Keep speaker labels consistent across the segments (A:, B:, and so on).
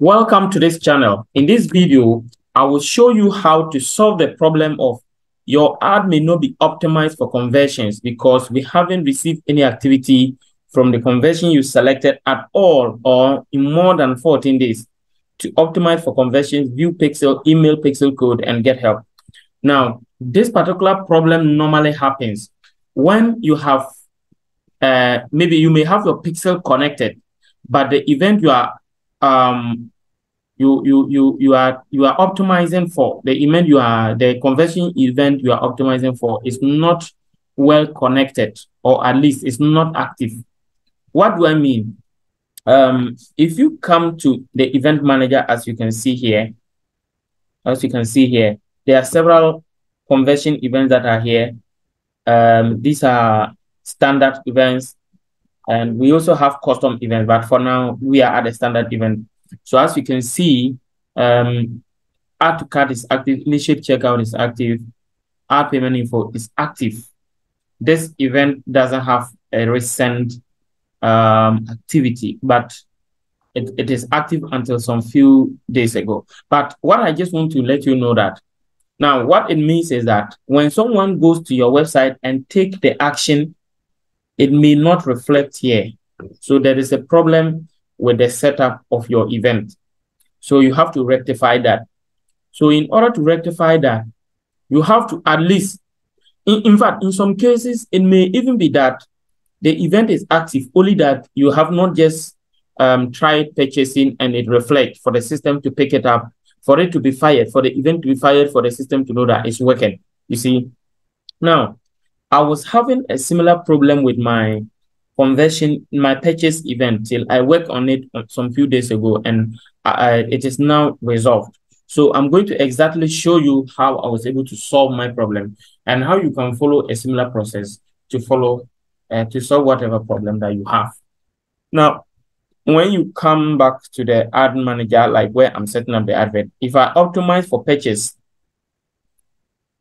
A: Welcome to this channel. In this video, I will show you how to solve the problem of your ad may not be optimized for conversions because we haven't received any activity from the conversion you selected at all or in more than 14 days. To optimize for conversions, view pixel, email pixel code, and get help. Now, this particular problem normally happens when you have, maybe you may have your pixel connected, but the event you are you are optimizing for, the conversion event you are optimizing for is not well connected, or at least it's not active. What do I mean? If you come to the event manager, as you can see here, there are several conversion events that are here. These are standard events, and we also have custom events, but for now we are at the standard event. So as you can see, add to cart is active, initiate checkout is active, add payment info is active. This event doesn't have a recent activity, but it is active until some few days ago. But what I just want to let you know that now what it means is that when someone goes to your website and take the action, it may not reflect here. So there is a problem with the setup of your event. So you have to rectify that. So in order to rectify that, you have to at least, in fact, in some cases, it may even be that the event is active, only that you have not just tried purchasing and it reflects for the system to pick it up, for it to be fired, for the event to be fired, for the system to know that it's working. You see, now, I was having a similar problem with my conversion, my purchase event, till I worked on it some few days ago, and it is now resolved. So I'm going to exactly show you how I was able to solve my problem and how you can follow a similar process to follow to solve whatever problem that you have. Now, when you come back to the ad manager, like where I'm setting up the advert, if I optimize for purchase,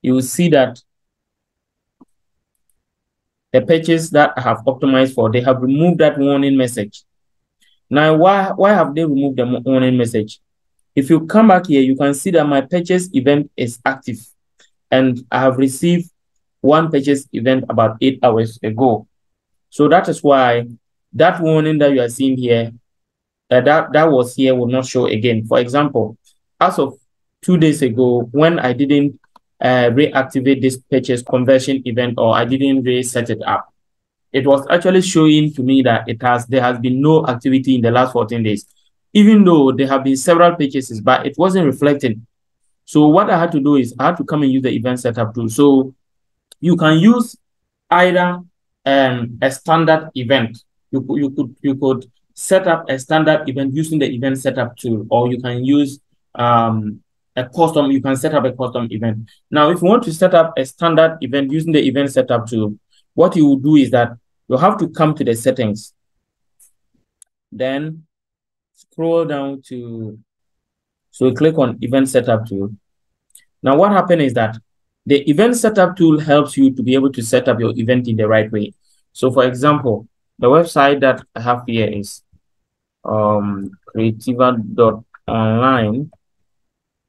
A: you will see that the purchase that I have optimized for, they have removed that warning message. Now, why have they removed the warning message? If you come back here, you can see that my purchase event is active, and I have received one purchase event about 8 hours ago. So that is why that warning that you are seeing here, that was here, will not show again. For example, as of 2 days ago, when I didn't reactivate this purchase conversion event, or I didn't reset it up, it was actually showing to me that there has been no activity in the last 14 days, even though there have been several purchases, but it wasn't reflecting. So what I had to do is I had to come and use the event setup tool. So you can use either a standard event. You could set up a standard event using the event setup tool, or you can use you can set up a custom event. Now, if you want to set up a standard event using the event setup tool, what you will do is that you have to come to the settings, then scroll down to, so click on event setup tool. Now, what happened is that the event setup tool helps you to be able to set up your event in the right way. So for example, the website that I have here is creativa.online.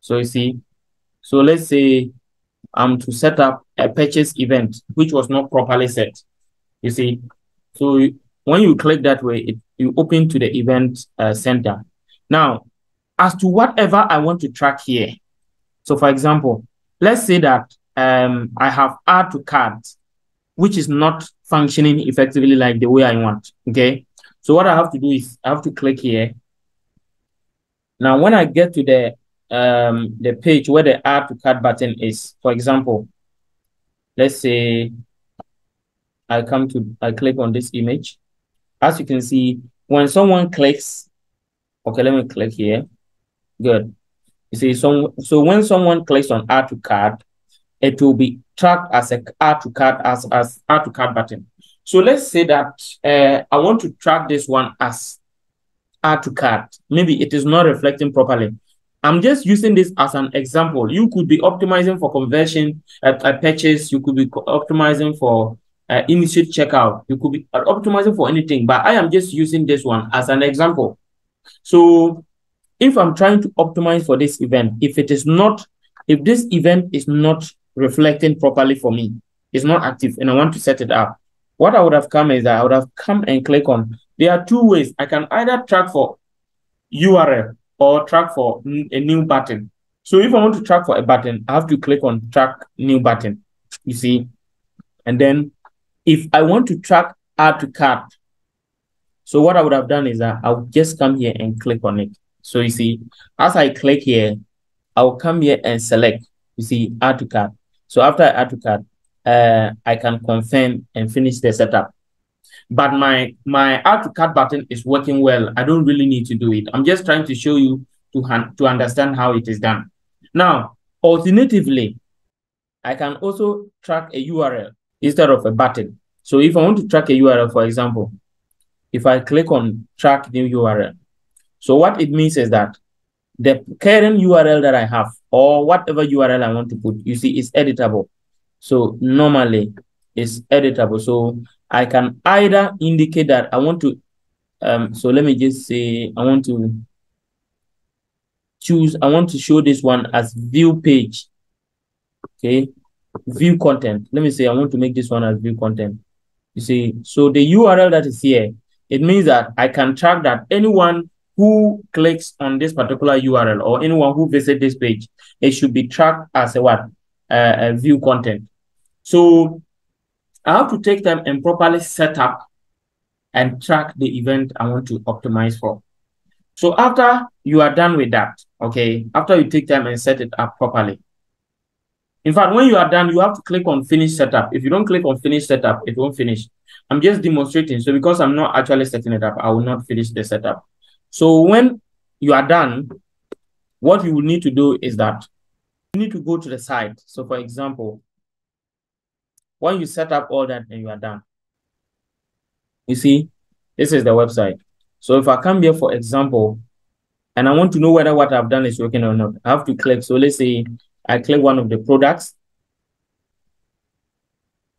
A: So you see, so let's say I'm to set up a purchase event which was not properly set. You see, so when you click that way, you open to the event center. Now, as to whatever I want to track here. So for example, let's say that I have add to cart, which is not functioning effectively like the way I want. Okay, so what I have to do is I have to click here. Now, when I get to the page where the add to cart button is, for example, let's say I click on this image. As you can see, when someone clicks, okay, let me click here. Good. You see, so when someone clicks on add to cart, it will be tracked as a add to cart button. So let's say that I want to track this one as add to cart. Maybe it is not reflecting properly. I'm just using this as an example. You could be optimizing for conversion at a purchase. You could be optimizing for initiate checkout. You could be optimizing for anything, but I am just using this one as an example. So if I'm trying to optimize for this event, if this event is not reflecting properly for me, it's not active, and I want to set it up, what I would have come is that I would have come and click on, there are two ways. I can either track for URL or track for a new button. So if I want to track for a button, I have to click on track new button, you see. And then if I want to track add to cart, so what I would have done is that I'll just come here and click on it. So you see, as I click here, I'll come here and select, you see, add to cart. So after I add to cart, I can confirm and finish the setup. But my add to cart button is working well. I don't really need to do it. I'm just trying to show you to understand how it is done. Now, alternatively, I can also track a URL instead of a button. So if I want to track a URL, for example, if I click on track new URL, so what it means is that the current URL that I have, or whatever URL I want to put, you see, is editable. So normally it's editable. So I can either indicate that I want to, so let me just say, I want to show this one as view page. Okay, view content. Let me say I want to make this one as view content. You see, so the URL that is here, it means that I can track that anyone who clicks on this particular URL or anyone who visits this page, it should be tracked as a what? A view content. So I have to take time and properly set up and track the event I want to optimize for. So after you are done with that, okay, after you take time and set it up properly, in fact, when you are done, you have to click on finish setup. If you don't click on finish setup, it won't finish. I'm just demonstrating. So because I'm not actually setting it up, I will not finish the setup. So when you are done, what you will need to do is that you need to go to the site. So for example, when you set up all that and you are done, you see, this is the website. So if I come here, for example, and I want to know whether what I've done is working or not, I have to click. So let's say I click one of the products,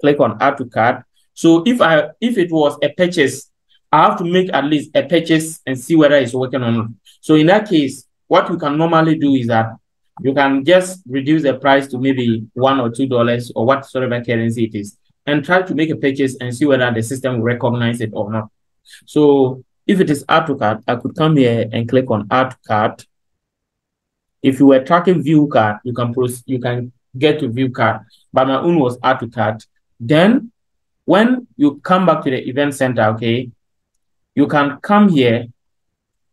A: click on add to cart. So if it was a purchase, I have to make at least a purchase and see whether it's working or not. So in that case, what you can normally do is that you can just reduce the price to maybe $1 or $2 or whatsoever currency it is, and try to make a purchase and see whether the system will recognize it or not. So if it is add to cart, I could come here and click on add to cart. If you were tracking view cart, you can get to view cart, but my own was add to cart. Then when you come back to the event center, okay, you can come here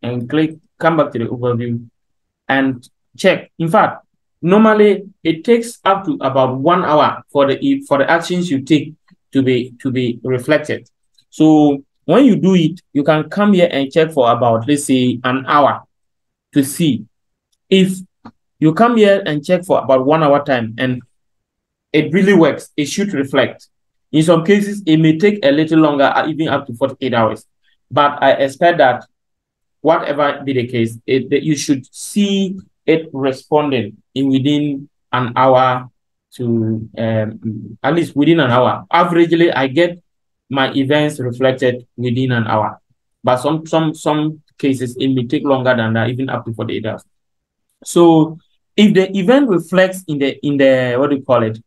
A: and come back to the overview and check. In fact, normally it takes up to about 1 hour for the actions you take to be reflected. So when you do it, you can come here and check for about, let's say, an hour to see. If you come here and check for about 1 hour time and it really works, it should reflect. In some cases, it may take a little longer, even up to 48 hours. But I expect that whatever be the case, that you should see it responding within an hour to at least within an hour. Averagely, I get my events reflected within an hour. But some cases, it may take longer than that, even up to 48 hours. So if the event reflects in the what do you call it?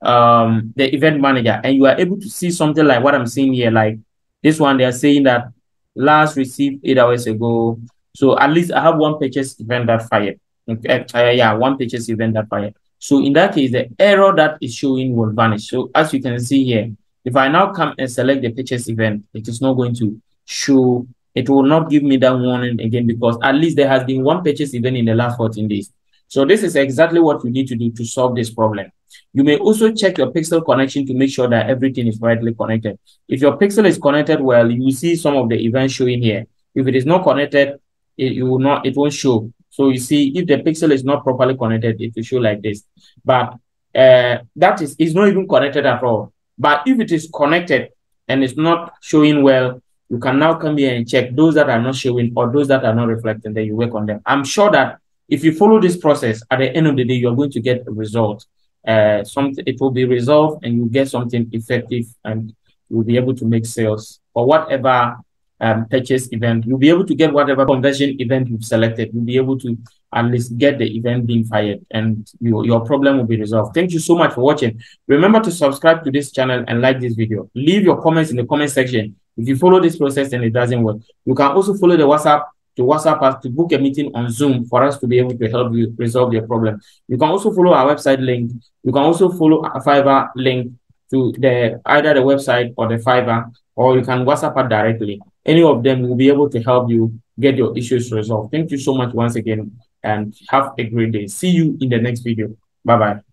A: The event manager, and you are able to see something like what I'm seeing here, like this one, they are saying that last received 8 hours ago. So at least I have one purchase event that fired. Yeah, one purchase event that fired. So in that case, the error that is showing will vanish. So as you can see here, if I now come and select the purchase event, it is not going to show. It will not give me that warning again, because at least there has been one purchase event in the last 14 days. So this is exactly what you need to do to solve this problem. You may also check your Pixel connection to make sure that everything is rightly connected. If your Pixel is connected well, you will see some of the events showing here. If it is not connected, it won't show. So you see, if the Pixel is not properly connected, it will show like this. But that is not even connected at all. But if it is connected and it's not showing well, you can now come here and check those that are not showing or those that are not reflecting, then you work on them. I'm sure that if you follow this process, at the end of the day, you're going to get a result. It will be resolved and you get something effective, and you'll be able to make sales for whatever purchase event, you'll be able to get whatever conversion event you've selected. You'll be able to at least get the event being fired, and your problem will be resolved. Thank you so much for watching. Remember to subscribe to this channel and like this video. Leave your comments in the comment section. If you follow this process and it doesn't work, you can also follow the WhatsApp us to book a meeting on Zoom for us to be able to help you resolve your problem. You can also follow our website link. You can also follow a Fiverr link to either the website or the Fiverr, or you can WhatsApp us directly. Any of them will be able to help you get your issues resolved. Thank you so much once again, and have a great day. See you in the next video. Bye-bye.